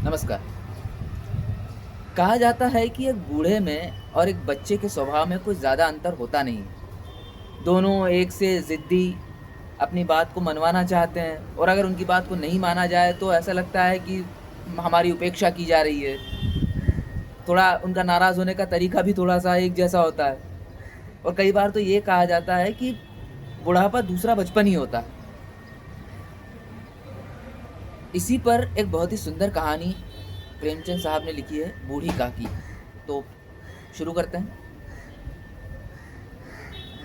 नमस्कार। कहा जाता है कि एक बूढ़े में और एक बच्चे के स्वभाव में कुछ ज़्यादा अंतर होता नहीं है। दोनों एक से ज़िद्दी, अपनी बात को मनवाना चाहते हैं और अगर उनकी बात को नहीं माना जाए तो ऐसा लगता है कि हमारी उपेक्षा की जा रही है। थोड़ा उनका नाराज़ होने का तरीका भी थोड़ा-सा एक जैसा होता है और कई बार तो ये कहा जाता है कि बुढ़ापा दूसरा बचपन ही होता है। इसी पर एक बहुत ही सुंदर कहानी प्रेमचंद साहब ने लिखी है, बूढ़ी काकी। तो शुरू करते हैं।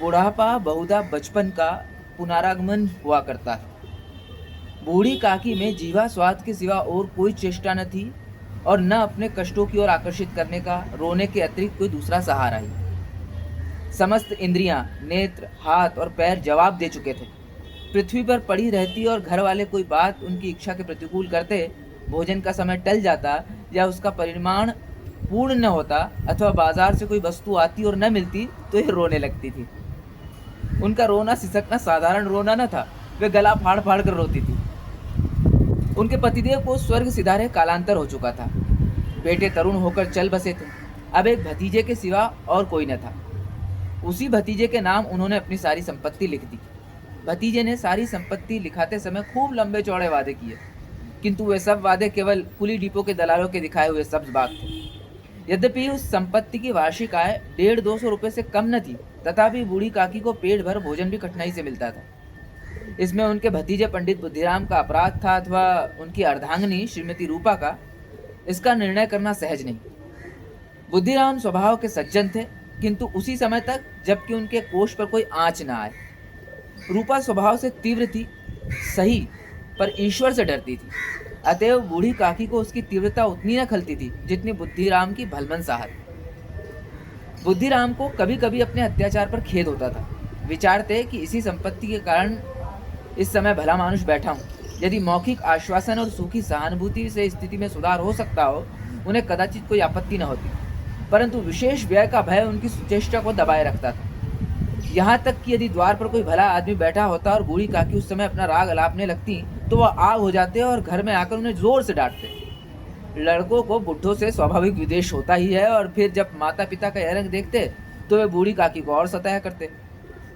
बुढ़ापा बहुधा बचपन का पुनरागमन हुआ करता है। बूढ़ी काकी में जीवा स्वाद के सिवा और कोई चेष्टा न थी और न अपने कष्टों की ओर आकर्षित करने का रोने के अतिरिक्त कोई दूसरा सहारा ही। समस्त इंद्रियां, नेत्र, हाथ और पैर जवाब दे चुके थे। पृथ्वी पर पड़ी रहती और घर वाले कोई बात उनकी इच्छा के प्रतिकूल करते, भोजन का समय टल जाता या उसका परिमाण पूर्ण न होता अथवा बाजार से कोई वस्तु आती और न मिलती तो ये रोने लगती थी। उनका रोना सिसकना साधारण रोना न था, वे गला फाड़ फाड़ कर रोती थी। उनके पतिदेव को स्वर्ग सिधारे कालांतर हो चुका था। बेटे तरुण होकर चल बसे थे। अब एक भतीजे के सिवा और कोई न था। उसी भतीजे के नाम उन्होंने अपनी सारी संपत्ति लिख दी। भतीजे ने सारी संपत्ति लिखाते समय खूब लंबे चौड़े वादे किए, किंतु वे सब वादे केवल कुली डिपो के दलालों के दिखाए हुए सब्ज बाग थे। यद्यपि उस संपत्ति की वार्षिक आय 150-200 रुपये से कम न थी, तथापि बूढ़ी काकी को पेट भर भोजन भी कठिनाई से मिलता था। इसमें उनके भतीजे पंडित बुद्धिराम का अपराध था अथवा उनकी अर्धांगिनी श्रीमती रूपा का, इसका निर्णय करना सहज नहीं। बुद्धिराम स्वभाव के सज्जन थे, किंतु उसी समय तक जबकि उनके कोष पर कोई आंच न आए। रूपा स्वभाव से तीव्र थी, सही, पर ईश्वर से डरती थी। अतएव बूढ़ी काकी को उसकी तीव्रता उतनी न खलती थी जितनी बुद्धिराम की भलमन साहत। बुद्धिराम को कभी कभी अपने अत्याचार पर खेद होता था। विचारते कि इसी संपत्ति के कारण इस समय भला मानुष बैठा हूँ। यदि मौखिक आश्वासन और सूखी सहानुभूति से स्थिति में सुधार हो सकता हो, उन्हें कदाचित कोई आपत्ति न होती, परंतु विशेष व्यय का भय उनकी सुचेष्टा को दबाए रखता था। यहाँ तक कि यदि द्वार पर कोई भला आदमी बैठा होता और बूढ़ी काकी उस समय अपना राग अलापने लगती तो वह आग हो जाते और घर में आकर उन्हें जोर से डांटते। लड़कों को बुढ़ों से स्वाभाविक विद्वेष होता ही है और फिर जब माता पिता का यह रंग देखते तो वे बूढ़ी काकी को और सताया करते।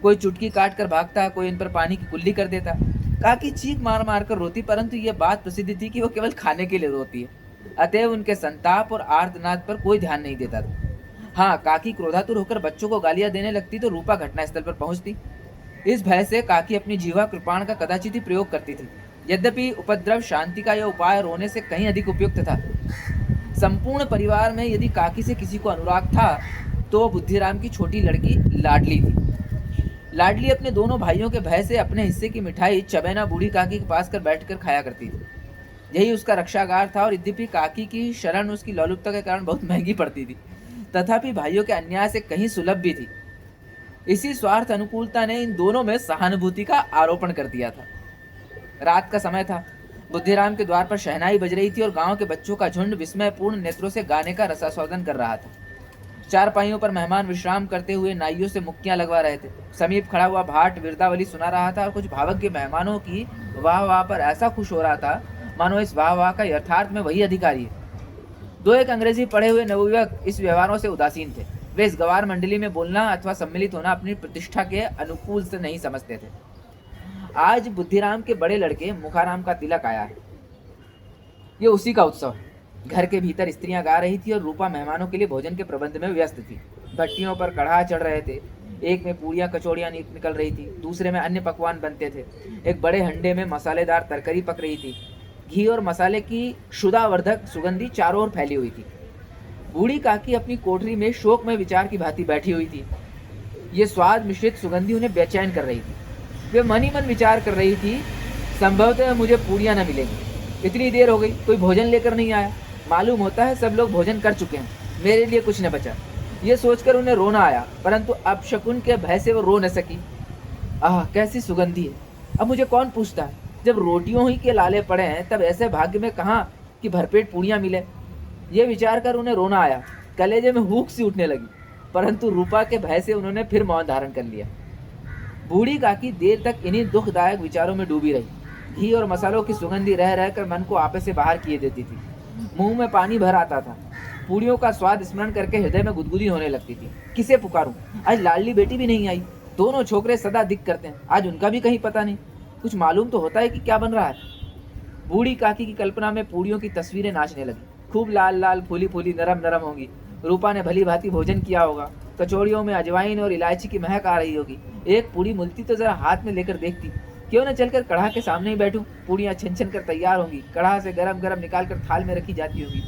कोई चुटकी काट कर भागता, कोई इन पर पानी की कुल्ली कर देता। काकी चीख मार मार कर रोती, परंतु यह बात प्रसिद्ध थी कि वो केवल खाने के लिए रोती है। अतएव उनके संताप और आर्तनाद पर कोई ध्यान नहीं देता था। हाँ, काकी क्रोधातुर होकर बच्चों को गालियां देने लगती तो रूपा घटनास्थल पर पहुंचती। इस भय से काकी अपनी जीवा कृपाण का कदाचित ही प्रयोग करती थी। यद्यपि उपद्रव शांति का यह उपाय रोने से कहीं अधिक उपयुक्त था। संपूर्ण परिवार में यदि काकी से किसी को अनुराग था तो वह बुद्धिराम की छोटी लड़की लाडली थी। लाडली अपने दोनों भाइयों के भय से अपने हिस्से की मिठाई चबेना बूढ़ी काकी के पास कर बैठकर खाया करती थी। यही उसका रक्षागार था और यद्यपि काकी की शरण उसकी लौलुपता के कारण बहुत महंगी पड़ती थी, तथापि भाइयों के अन्याय से कहीं सुलभ भी थी। इसी स्वार्थ अनुकूलता ने इन दोनों में सहानुभूति का आरोपण कर दिया था। रात का समय था। बुद्धिराम के द्वार पर शहनाई बज रही थी और गांव के बच्चों का झुंड विस्मयपूर्ण नेत्रों से गाने का रसास्वादन कर रहा था। चार पाइयों पर मेहमान विश्राम करते हुए नाइयों से मुक्कियां लगवा रहे थे। समीप खड़ा हुआ भाट विरदावली सुना रहा था और कुछ भावज्ञ मेहमानों की वाह वाह पर ऐसा खुश हो रहा था मानो इस वाह वाह का यथार्थ में वही अधिकारी है। दो एक अंग्रेजी पढ़े हुए नवयुवक इस व्यवहारों से उदासीन थे। वे इस गवार मंडली में बोलना अथवा सम्मिलित होना अपनी प्रतिष्ठा के अनुकूल से नहीं समझते थे। आज बुद्धिराम के बड़े लड़के मुखाराम का तिलक आया है। ये उसी का उत्सव है। घर के भीतर स्त्रियां गा रही थी और रूपा मेहमानों के लिए भोजन के प्रबंध में व्यस्त थी। भट्टियों पर कढ़ा चढ़ रहे थे। एक में पूड़ियाँ कचौड़ियाँ निकल रही थी, दूसरे में अन्य पकवान बनते थे। एक बड़े हंडे में मसालेदार तरकारी पक रही थी। घी और मसाले की क्षुधावर्धक सुगंधी चारों ओर फैली हुई थी। बूढ़ी काकी अपनी कोठरी में शोक में विचार की भांति बैठी हुई थी। ये स्वाद मिश्रित सुगंधी उन्हें बेचैन कर रही थी। वे मन ही मन विचार कर रही थी, संभवतः मुझे पूड़ियाँ न मिलेंगी। इतनी देर हो गई, कोई भोजन लेकर नहीं आया। मालूम होता है सब लोग भोजन कर चुके हैं, मेरे लिए कुछ न बचा। ये सोचकर उन्हें रोना आया, परंतु अपशकुन के भय से वो रो न सकी। आह, कैसी सुगंधी है! अब मुझे कौन पूछता है, जब रोटियों ही के लाले पड़े हैं तब ऐसे भाग्य में कहाँ कि भरपेट पूड़ियाँ मिले। ये विचार कर उन्हें रोना आया। कलेजे में हुक सी उठने लगी, परंतु रूपा के भय से उन्होंने फिर मौन धारण कर लिया। बूढ़ी काकी देर तक इन्हीं दुखदायक विचारों में डूबी रही। घी और मसालों की सुगंधी रह रहकर मन को आपे से बाहर किए देती थी। मुंह में पानी भर आता था। पूड़ियों का स्वाद स्मरण करके हृदय में गुदगुदी होने लगती थी। किसे पुकारूं? आज लाडली बेटी भी नहीं आई। दोनों छोकरे सदा दिक करते हैं, आज उनका भी कहीं पता नहीं। कुछ मालूम तो होता है कि क्या बन रहा है। बूढ़ी काकी की कल्पना में पूड़ियों की तस्वीरें नाचने लगी। खूब लाल लाल, फूली फूली, नरम नरम होंगी। रूपा ने भली भांति भोजन किया होगा। कचौड़ियों में अजवाइन और इलायची की महक आ रही होगी। एक पूड़ी मिलती तो जरा हाथ में लेकर देखती। क्यों न चलकर कढ़ा के सामने ही बैठूं। पूड़ियां छन छन कर तैयार होंगी। कढ़ा से गरम गरम निकाल कर थाल में रखी जाती होगी।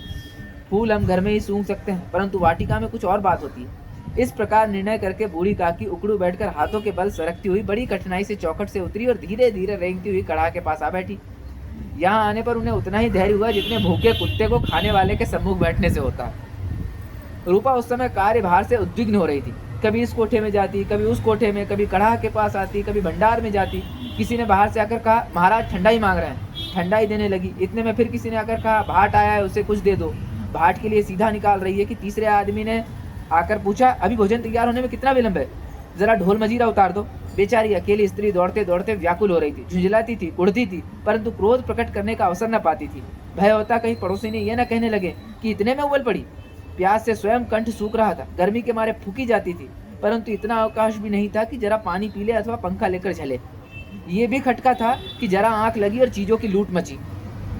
फूल हम घर में ही सूंघ सकते हैं, परंतु वाटिका में कुछ और बात होती है। इस प्रकार निर्णय करके बूढ़ी काकी उकड़ू बैठकर हाथों के बल सरकती हुई बड़ी कठिनाई से चौखट से उतरी और धीरे धीरे रेंगती हुई कढ़ा के पास आ बैठी। यहाँ आने पर उन्हें उतना ही धैर्य हुआ जितने भूखे कुत्ते को खाने वाले के सम्मुख बैठने से होता है। रूपा उस समय कार्यभार से उद्विग्न हो रही थी। कभी इस कोठे में जाती, कभी उस कोठे में, कभी कढ़ा के पास आती, कभी भंडार में जाती। किसी ने बाहर से आकर कहा, महाराज ठंडाई मांग रहे हैं। ठंडाई देने लगी। इतने में फिर किसी ने आकर कहा, भाट आया है, उसे कुछ दे दो। भाट के लिए सीधा निकाल रही है कि तीसरे आदमी ने आकर पूछा, अभी भोजन तैयार होने में कितना विलंब है, जरा ढोल मजीरा उतार दो। बेचारी अकेली स्त्री दौड़ते दौड़ते व्याकुल हो रही थी, झुंझलाती थी, कुढ़ती थी, परंतु क्रोध प्रकट करने का अवसर न पाती थी। भय होता कहीं पड़ोसी ने यह न कहने लगे कि इतने में उबल पड़ी। प्यास से स्वयं कंठ सूख रहा था, गर्मी के मारे फूकी जाती थी, परंतु इतना अवकाश भी नहीं था कि जरा पानी पी ले अथवा पंखा लेकर झले। ये भी खटका था कि जरा आंख लगी और चीजों की लूट मची।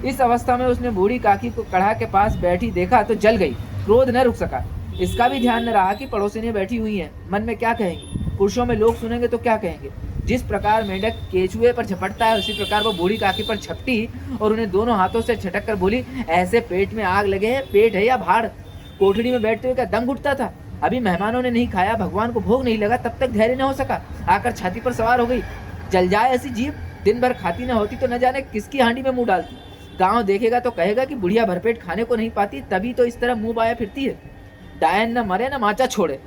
इस अवस्था में उसने बूढ़ी काकी को कढ़ा के पास बैठी देखा तो जल गई। क्रोध न रुक सका। इसका भी ध्यान न रहा कि पड़ोसिनें बैठी हुई हैं, मन में क्या कहेंगी, पुरुषों में लोग सुनेंगे तो क्या कहेंगे। जिस प्रकार मेंढक केचुए पर झपटता है, उसी प्रकार वो बूढ़ी काकी पर झपटी और उन्हें दोनों हाथों से झटक कर बोली, ऐसे पेट में आग लगे है, पेट है या भाड़? कोठड़ी में बैठते हुए क्या दम घुटता था? अभी मेहमानों ने नहीं खाया, भगवान को भोग नहीं लगा, तब तक धैर्य न हो सका, आकर छाती पर सवार हो गई। जल जाए ऐसी जीभ, दिन भर खाती न होती तो न जाने किसकी हांडी में मुंह डालती। गांव देखेगा तो कहेगा कि बुढ़िया भरपेट खाने को नहीं पाती, तभी तो इस तरह मुंह बाया फिरती है। डायन न मरे न माचा छोड़े,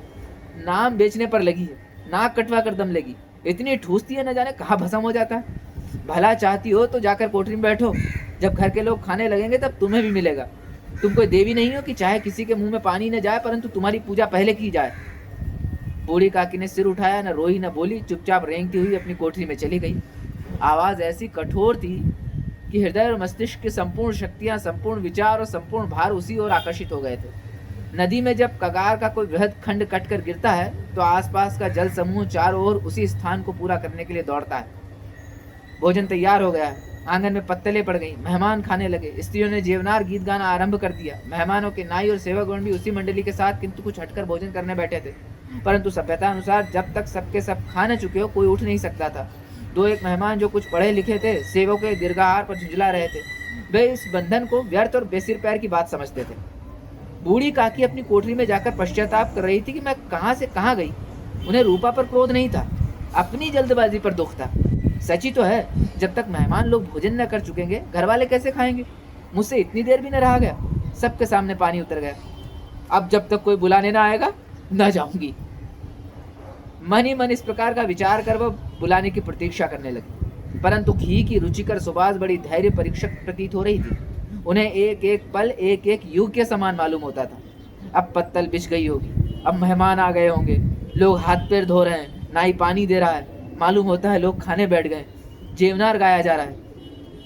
नाम बेचने पर लगी है, नाक कटवा कर दम लेगी। इतनी ठूसती है, न जाने कहाँ भस्म हो जाता है। भला चाहती हो तो जाकर कोठरी में बैठो, जब घर के लोग खाने लगेंगे तब तुम्हें भी मिलेगा। तुम कोई देवी नहीं हो कि चाहे किसी के मुंह में पानी न जाए, परंतु तुम्हारी पूजा पहले की जाए। बूढ़ी काकी ने सिर उठाया, न रोई न बोली, चुपचाप रेंगती हुई अपनी कोठरी में चली गई। आवाज ऐसी कठोर थी कि हृदय और मस्तिष्क की संपूर्ण शक्तियां, संपूर्ण विचार और संपूर्ण भार उसी ओर आकर्षित हो गए थे। नदी में जब कगार का कोई वृहद खंड कटकर गिरता है तो आसपास का जल समूह चारों ओर उसी स्थान को पूरा करने के लिए दौड़ता है। भोजन तैयार हो गया है। आंगन में पत्तलें पड़ गई, मेहमान खाने लगे। स्त्रियों ने जेवनार गीत गाना आरंभ कर दिया। मेहमानों के नाई और सेवकगण भी उसी मंडली के साथ किंतु कुछ हटकर भोजन करने बैठे थे, परंतु सभ्यता अनुसार जब तक सबके सब खा न चुके हो कोई उठ नहीं सकता था। दो एक मेहमान जो कुछ पढ़े लिखे थे, सेवकों के दीर्घाहार पर झुंझला रहे थे। वे इस बंधन को व्यर्थ और बेसिर पैर की बात समझते थे। बूढ़ी काकी अपनी कोठरी में जाकर पश्चाताप कर रही थी कि मैं कहाँ से कहाँ गई। उन्हें रूपा पर क्रोध नहीं था, अपनी जल्दबाजी पर दुख था। सची तो है, जब तक मेहमान लोग भोजन न कर चुकेंगे घर वाले कैसे खाएंगे। मुझसे इतनी देर भी न रहा गया, सबके सामने पानी उतर गया। अब जब तक कोई बुलाने ना आएगा न जाऊंगी। मन ही मन इस प्रकार का विचार कर वह बुलाने की प्रतीक्षा करने लगी, परंतु घी की रुचिकर सुबास बड़ी धैर्य परीक्षक प्रतीत हो रही थी। उन्हें एक एक पल एक एक युग के समान मालूम होता था। अब पत्तल बिछ गई होगी, अब मेहमान आ गए होंगे, लोग हाथ पैर धो रहे हैं, नाई पानी दे रहा है, मालूम होता है लोग खाने बैठ गए, जेवनार गाया जा रहा है।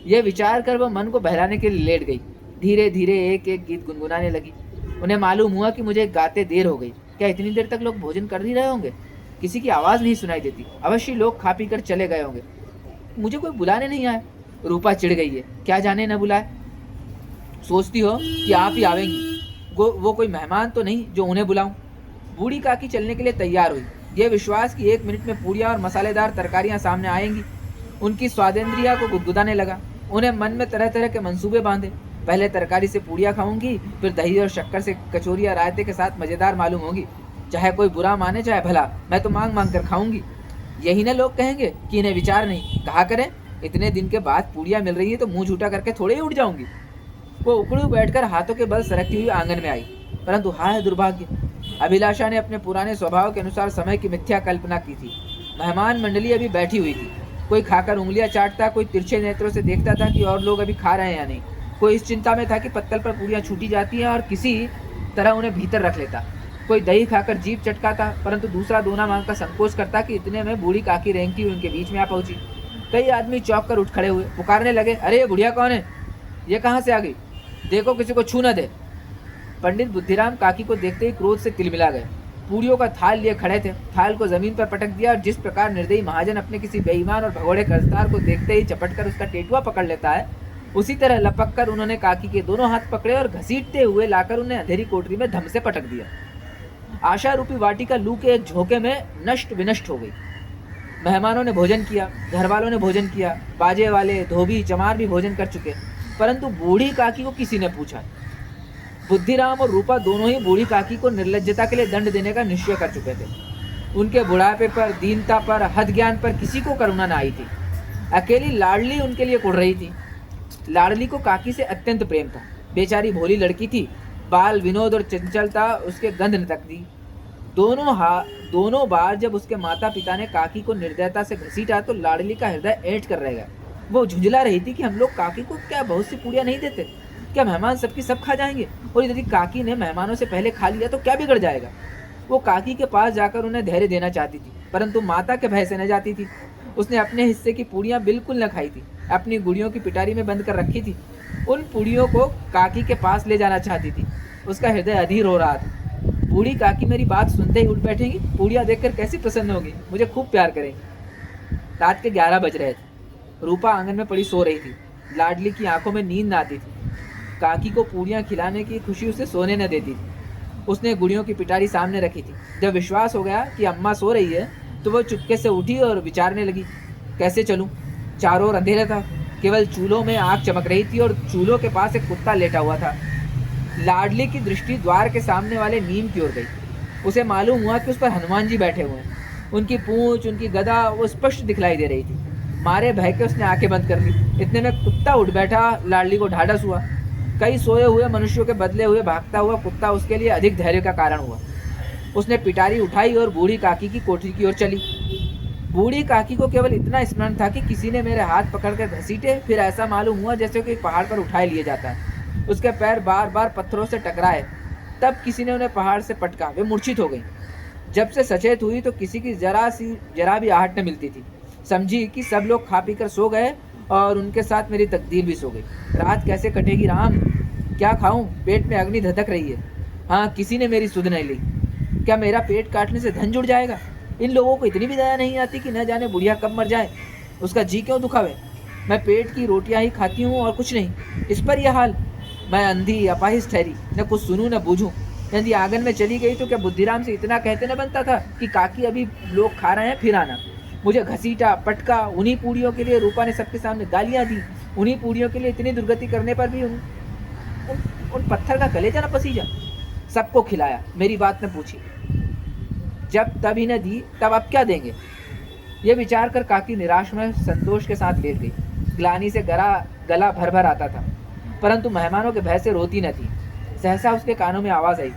यह विचार कर वह मन को बहलाने के लिए लेट गई। धीरे धीरे एक एक गीत गुनगुनाने लगी। उन्हें मालूम हुआ कि मुझे गाते देर हो गई। क्या इतनी देर तक लोग भोजन कर ही रहे होंगे? किसी की आवाज़ नहीं सुनाई देती। अवश्य लोग खा पी कर चले गए होंगे, मुझे कोई बुलाने नहीं आया। रूपा चिढ़ गई है, क्या जाने न बुलाए। सोचती हो कि आप ही आवेंगी, वो कोई मेहमान तो नहीं जो उन्हें बुलाऊं। बूढ़ी काकी चलने के लिए तैयार हुई, यह विश्वास कि 1 मिनट में पूड़ियाँ और मसालेदार तरकारियाँ सामने आएंगी उनकी स्वादेंद्रिया को गुदगुदाने लगा। उन्हें मन में तरह तरह के मंसूबे बांधे। पहले तरकारी से पूड़ियाँ खाऊंगी, फिर दही और शक्कर से कचौरियाँ रायते के साथ मज़ेदार मालूम होगी। चाहे कोई बुरा माने चाहे भला, मैं तो मांग मांग कर खाऊंगी। यही ना लोग कहेंगे कि इन्हें विचार नहीं। कहा करें, इतने दिन के बाद पूड़ियाँ मिल रही है तो मुँह झूठा करके थोड़े ही उठ जाऊंगी। वो उकड़ू बैठकर हाथों के बल सरकती हुई आंगन में आई, परंतु हाय दुर्भाग्य, अभिलाषा ने अपने पुराने स्वभाव के अनुसार समय की मिथ्या कल्पना की थी। मेहमान मंडली अभी बैठी हुई थी। कोई खाकर उंगलियां चाटता, कोई तिरछे नेत्रों से देखता था कि और लोग अभी खा रहे हैं या नहीं। कोई इस चिंता में था कि पत्तल पर पूड़ियाँ छूटी जाती हैं और किसी तरह उन्हें भीतर रख लेता। कोई दही खाकर जीभ चटकाता, परंतु दूसरा दोना मांग का संकोच करता कि इतने में बूढ़ी काकी रेंगती हुई उनके बीच में आ पहुंची। कई आदमी चौंक कर उठ खड़े हुए, पुकारने लगे, अरे ये बुढ़िया कौन है, ये कहाँ से आ गई? देखो किसी को छू न दे। पंडित बुद्धिराम काकी को देखते ही क्रोध से तिलमिला गए। पूरियों का थाल लिए खड़े थे। थाल को जमीन पर पटक दिया और जिस प्रकार निर्दयी महाजन अपने किसी बेईमान और भगोड़े कर्जदार को देखते ही झपट कर उसका टेटुआ पकड़ लेता है, उसी तरह लपक कर उन्होंने काकी के दोनों हाथ पकड़े और घसीटते हुए लाकर उन्हें अंधेरी कोठरी में धम से पटक दिया। आशा रूपी वाटिका लू के एक झोंके में नष्ट विनष्ट हो गई। मेहमानों ने भोजन किया, घर वालों ने भोजन किया, बाजे वाले, धोबी, चमार भी भोजन कर चुके, परंतु बूढ़ी काकी को किसी ने पूछा। बुद्धिराम और रूपा दोनों ही बूढ़ी काकी को निर्लज्जता के लिए दंड देने का निश्चय कर चुके थे। उनके बुढ़ापे पर, दीनता पर, हद ज्ञान पर किसी को करुणा न आई थी। अकेली लाडली उनके लिए कुढ़ रही थी। लाडली को काकी से अत्यंत प्रेम था। बेचारी भोली लड़की थी। बाल, विनोद और चंचलता उसके गंध न तक दी। दोनों बार जब उसके माता पिता ने काकी को निर्दयता से घसीटा तो लाडली का हृदय ऐंठ कर रह गया। वो झुंझला रही थी कि हम लोग काकी को क्या बहुत सी पूड़ियाँ नहीं देते? क्या मेहमान सबकी सब खा जाएंगे? और यदि काकी ने मेहमानों से पहले खा लिया तो क्या बिगड़ जाएगा? वो काकी के पास जाकर उन्हें धैर्य देना चाहती थी, परंतु माता के भय से न जाती थी। उसने अपने हिस्से की पूड़ियाँ बिल्कुल न खाई थी, अपनी गुड़ियों की पिटारी में बंद कर रखी थी। उन पूड़ियों को काकी के पास ले जाना चाहती थी। उसका हृदय अधीर हो रहा था। बूढ़ी काकी मेरी बात सुनते ही उठ बैठेंगी, पूड़ियाँ देखकर कैसी प्रसन्न होगी, मुझे खूब प्यार करेंगी। रात के 11 बज रहे थे। रूपा आंगन में पड़ी सो रही थी। लाडली की आंखों में नींद न आती थी। काकी को पूड़ियाँ खिलाने की खुशी उसे सोने न देती थी। उसने गुड़ियों की पिटारी सामने रखी थी। जब विश्वास हो गया कि अम्मा सो रही है तो वह चुपके से उठी और विचारने लगी, कैसे चलूं? चारों ओर अंधेरा था। केवल चूल्हों में आग चमक रही थी और चूल्हों के पास एक कुत्ता लेटा हुआ था। लाडली की दृष्टि द्वार के सामने वाले नीम की ओर गई। उसे मालूम हुआ कि उस पर हनुमान जी बैठे हुए हैं। उनकी पूंछ, उनकी गदा वो स्पष्ट दिखलाई दे रही थी। मारे भय के उसने आंखें बंद कर ली। इतने में कुत्ता उठ बैठा। लाडली को ढाढ़स हुआ। कई सोए हुए मनुष्यों के बदले हुए भागता हुआ कुत्ता उसके लिए अधिक धैर्य का कारण हुआ। उसने पिटारी उठाई और बूढ़ी काकी की कोठरी की ओर चली। बूढ़ी काकी को केवल इतना स्मरण था कि किसी ने मेरे हाथ पकड़कर घसीटे, फिर ऐसा मालूम हुआ जैसे कि पहाड़ पर उठाए लिए जाता है। उसके पैर बार बार पत्थरों से टकराए, तब किसी ने उन्हें पहाड़ से पटका। वे मूर्छित हो गई। जब से सचेत हुई तो किसी की जरा भी आहट न मिलती थी। समझी कि सब लोग खा पी कर सो गए और उनके साथ मेरी तकदीर भी सो गई। रात कैसे कटेगी राम? क्या खाऊं? पेट में अग्नि धधक रही है। हाँ, किसी ने मेरी सुध नहीं ली। क्या मेरा पेट काटने से धन जुड़ जाएगा? इन लोगों को इतनी भी दया नहीं आती कि न जाने बुढ़िया कब मर जाए, उसका जी क्यों दुखावे? मैं पेट की रोटियां ही खाती हूँ और कुछ नहीं। इस पर यह हाल। मैं अंधी अपाहिज ठहरी, न कुछ सुनूं न बूझूं। यदि आंगन में चली गई तो क्या बुद्धिराम से इतना कहते न बनता था कि काकी अभी लोग खा रहे हैं, फिर आना। मुझे घसीटा, पटका। उन्हीं पूड़ियों के लिए रूपा ने सबके सामने गालियां दी। उन्हीं पूड़ियों के लिए इतनी दुर्गति करने पर भी उन पत्थर का कलेजा न पसीजा। सबको खिलाया, मेरी बात न पूछी। जब तब ही न दी, तब अब क्या देंगे? ये विचार कर काकी निराश में संतोष के साथ लेट गई। ग्लानी से गला भर भर आता था, परंतु मेहमानों के भय से रोती न थी। सहसा उसके कानों में आवाज आई,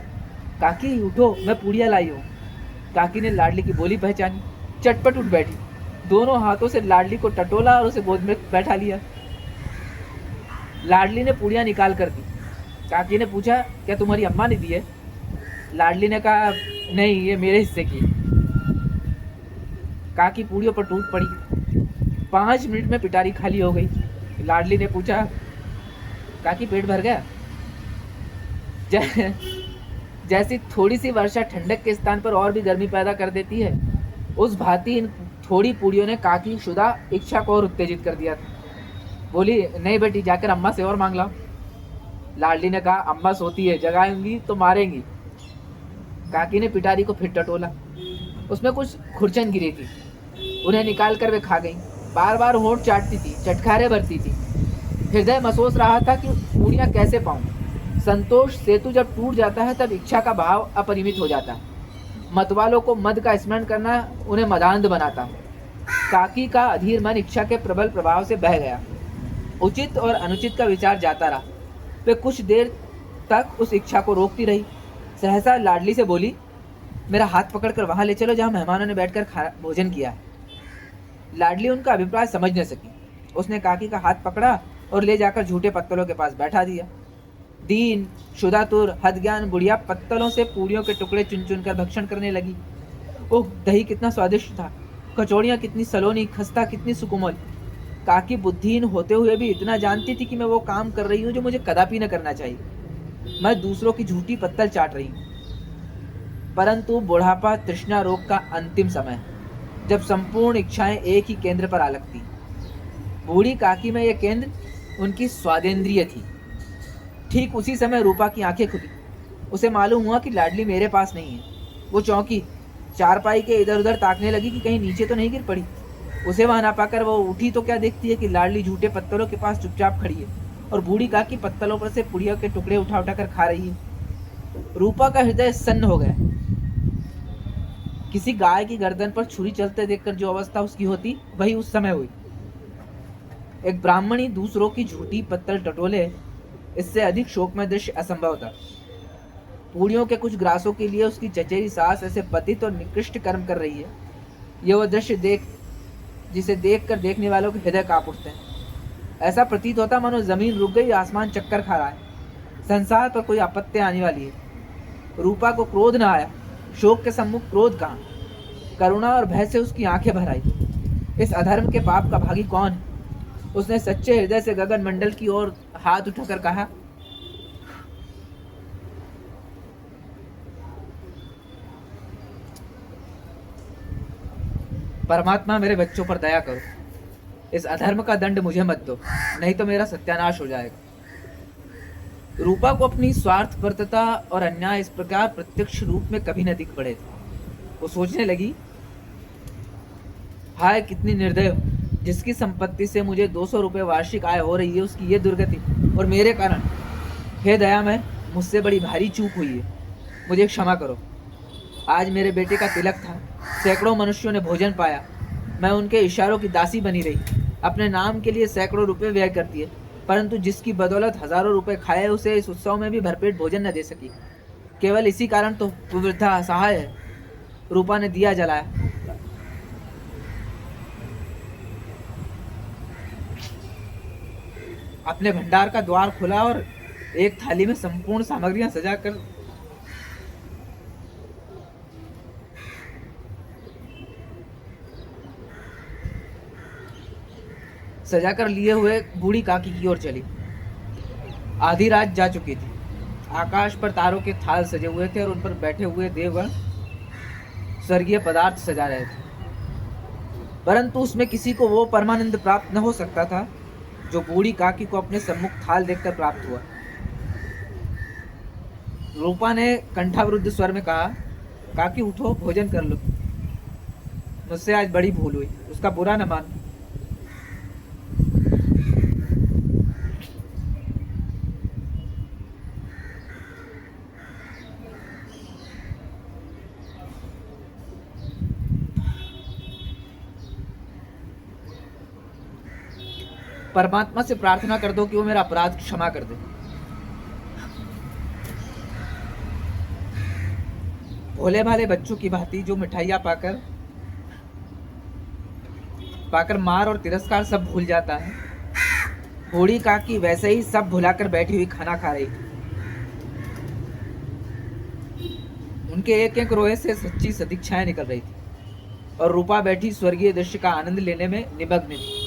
काकी उठो, मैं पूड़ियाँ लाई हूँ। काकी ने लाडली की बोली पहचानी, चटपट उठ बैठी। दोनों हाथों से लाडली को टटोला और उसे गोद में बैठा लिया। लाडली ने पूड़ियाँ निकाल कर दी। काकी ने पूछा, क्या तुम्हारी अम्मा ने दी है? लाडली ने कहा, नहीं, ये मेरे हिस्से की। काकी पूड़ियों पर टूट पड़ी। 5 मिनट में पिटारी खाली हो गई। लाडली ने पूछा, काकी पेट भर गया? जैसी थोड़ी सी वर्षा ठंडक के स्थान पर और भी गर्मी पैदा कर देती है, उस भांति इन थोड़ी पूड़ियों ने काकी शुदा इच्छा को और उत्तेजित कर दिया था। बोली, नहीं बेटी, जाकर अम्मा से और मांग लाओ। लाडली ने कहा, अम्मा सोती है, जगाएंगी तो मारेंगी। काकी ने पिटारी को फिर टटोला। उसमें कुछ खुरचन गिरी थी। उन्हें निकाल कर वे खा गई। बार बार होंठ चाटती थी, चटखारे भरती थी। हृदय महसूस रहा था कि पूड़ियाँ कैसे पाऊं। संतोष सेतु जब टूट जाता है तब इच्छा का भाव अपरिमित हो जाता है। मतवालों को मद का स्मरण करना उन्हें मदांध बनाता है। काकी का अधीर मन इच्छा के प्रबल प्रभाव से बह गया। उचित और अनुचित का विचार जाता रहा। वे कुछ देर तक उस इच्छा को रोकती रही। सहसा लाडली से बोली, मेरा हाथ पकड़कर वहां ले चलो जहां मेहमानों ने बैठकर भोजन किया है। लाडली उनका अभिप्राय समझ न सकी। उसने काकी का हाथ पकड़ा और ले जाकर झूठे पत्तलों के पास बैठा दिया। दीन, शुदातुर, हदज्ञान बुढ़िया पत्तलों से पूड़ियों के टुकड़े चुन चुन कर भक्षण करने लगी। ओह, दही कितना स्वादिष्ट था, कचौड़ियाँ कितनी सलोनी, खस्ता कितनी सुकोमल। काकी बुद्धिहीन होते हुए भी इतना जानती थी कि मैं वो काम कर रही हूँ जो मुझे कदापि न करना चाहिए। मैं दूसरों की झूठी पत्तल चाट रही हूँ। परंतु बुढ़ापा तृष्णा रोग का अंतिम समय है, जब संपूर्ण इच्छाएं एक ही केंद्र पर आ लगती। बूढ़ी काकी में यह केंद्र उनकी स्वादेंद्रिय थी। ठीक उसी समय रूपा की आंखें खुली। उसे मालूम हुआ कि लाडली मेरे पास नहीं है। वो चौंकी, चारपाई के इधर उधर ताकने लगी कि कहीं नीचे तो नहीं गिर पड़ी। उसे वहां ना पाकर वो उठी तो क्या देखती है कि लाडली झूठे पत्तलों के पास चुपचाप खड़ी है और बूढ़ी काकी पत्तलों पर से पुड़िया के टुकड़े उठा उठा कर खा रही है। रूपा का हृदय सन्न हो गया। किसी गाय की गर्दन पर छुरी चलते देखकर जो अवस्था उसकी होती, वही उस समय हुई। एक ब्राह्मणी दूसरों की झूठी पत्तल टटोले, इससे अधिक शोकमय दृश्य असंभव था। पूड़ियों के कुछ ग्रासों के लिए उसकी चचेरी सास ऐसे पतित और निकृष्ट कर्म कर रही है, यह वह दृश्य जिसे देखकर देखने वालों के हृदय कांप उठते हैं। ऐसा प्रतीत होता मानो जमीन रुक गई, आसमान चक्कर खा रहा है, संसार पर कोई आपत्ति आने वाली है। रूपा को क्रोध न आया। शोक के सम्मुख क्रोध कहाँ? करुणा और भय से उसकी आंखें भर आई। इस अधर्म के पाप का भागी कौन है? उसने सच्चे हृदय से गगन मंडल की ओर हाथ उठाकर कहा, परमात्मा मेरे बच्चों पर दया करो। इस अधर्म का दंड मुझे मत दो, नहीं तो मेरा सत्यानाश हो जाएगा। रूपा को अपनी स्वार्थपरता और अन्याय इस प्रकार प्रत्यक्ष रूप में कभी न दिख पड़े थे। वो सोचने लगी, हाय कितनी निर्दय हो, जिसकी संपत्ति से मुझे 200 रुपये वार्षिक आय हो रही है, उसकी ये दुर्गति और मेरे कारण। हे दयामय, मुझसे बड़ी भारी चूक हुई है, मुझे क्षमा करो। आज मेरे बेटे का तिलक था, सैकड़ों मनुष्यों ने भोजन पाया, मैं उनके इशारों की दासी बनी रही, अपने नाम के लिए सैकड़ों रुपए व्यय करती है, परंतु जिसकी बदौलत हजारों रुपए खाए, उसे इस उत्सव में भी भरपेट भोजन न दे सकी। केवल इसी कारण तो वृद्धा असहाय है। रूपा ने दिया जलाया। अपने भंडार का द्वार खुला और एक थाली में संपूर्ण सामग्रियां सजाकर लिए हुए बूढ़ी काकी की ओर चली। आधी रात जा चुकी थी। आकाश पर तारों के थाल सजे हुए थे और उन पर बैठे हुए देवगण स्वर्गीय पदार्थ सजा रहे थे, परंतु उसमें किसी को वो परमानंद प्राप्त न हो सकता था जो बूढ़ी काकी को अपने सम्मुख थाल देखकर प्राप्त हुआ। रूपा ने कंठावरुद्ध स्वर में कहा, काकी उठो, भोजन कर लो, मुझसे आज बड़ी भूल हुई, उसका बुरा न मान। परमात्मा से प्रार्थना कर दो कि वो मेरा अपराध क्षमा कर दे। भोले भाले बच्चों की भांति जो मिठाइयां पाकर मार और तिरस्कार सब भूल जाता है, बूढ़ी काकी वैसे ही सब भुलाकर बैठी हुई खाना खा रही थी। उनके एक एक रोए से सच्ची सदिच्छाएं निकल रही थी और रूपा बैठी स्वर्गीय दृश्य का आनंद लेने में निमग्न थी।